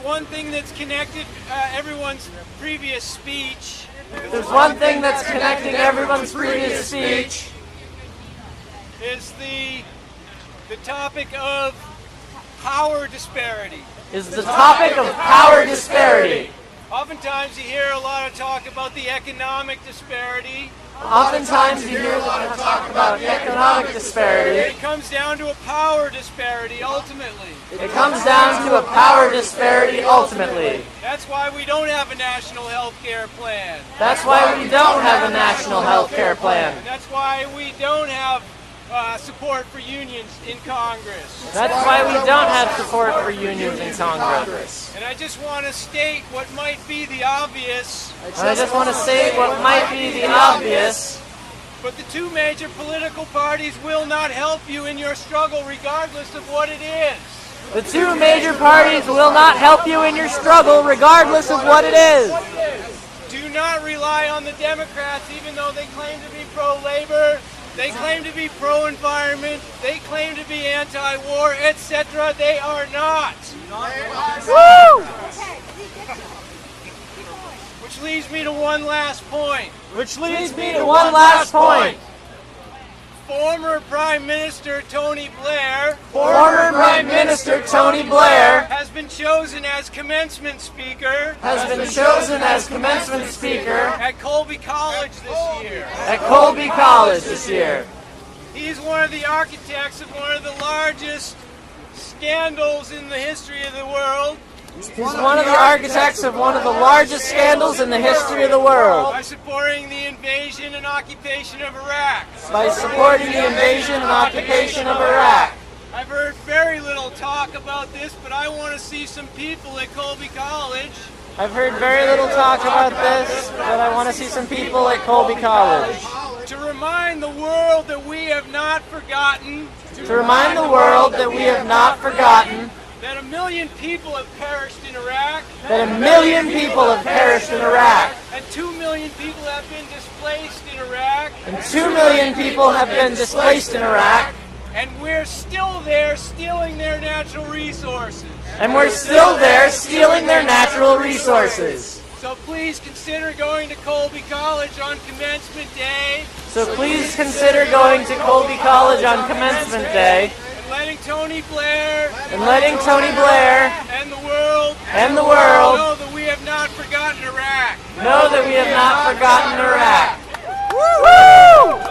one thing that's connected everyone's previous speech. There's one thing that's connecting everyone's previous speech. Is the topic of power disparity. Is the topic of power disparity. Oftentimes you hear a lot of talk about the economic disparity. Oftentimes you hear a lot of talk about economic disparity. It comes down to a power disparity ultimately. It comes down to a power disparity ultimately. That's why we don't have a national health care plan. That's why we don't have a national health care plan. That's why we don't have support for unions in Congress. That's why we don't have support for unions in Congress. And I just want to state what might be the obvious. And I just want to say what might be the obvious. But the two major political parties will not help you in your struggle regardless of what it is. The two major parties will not help you in your struggle regardless of what it is. Do not rely on the Democrats even though they claim to be pro-labor. They claim to be pro-environment, they claim to be anti-war, etc. They are not. Woo! Which leads me to one last point. Former Prime Minister Tony Blair has been chosen as commencement speaker at Colby College this year. He's one of the architects of one of the largest scandals in the history of the world. He's one of the architects of one of the largest scandals in the history of the world. By supporting the invasion and occupation of Iraq. I've heard very little talk about this, but I want to see some people at Colby College. To remind the world that we have not forgotten. That 1 million people have perished in Iraq. And 2 million people have been displaced in Iraq. And we're still there stealing their natural resources. So please consider going to Colby College on commencement day. And letting Tony Blair and the world know that we have not forgotten Iraq. Woo!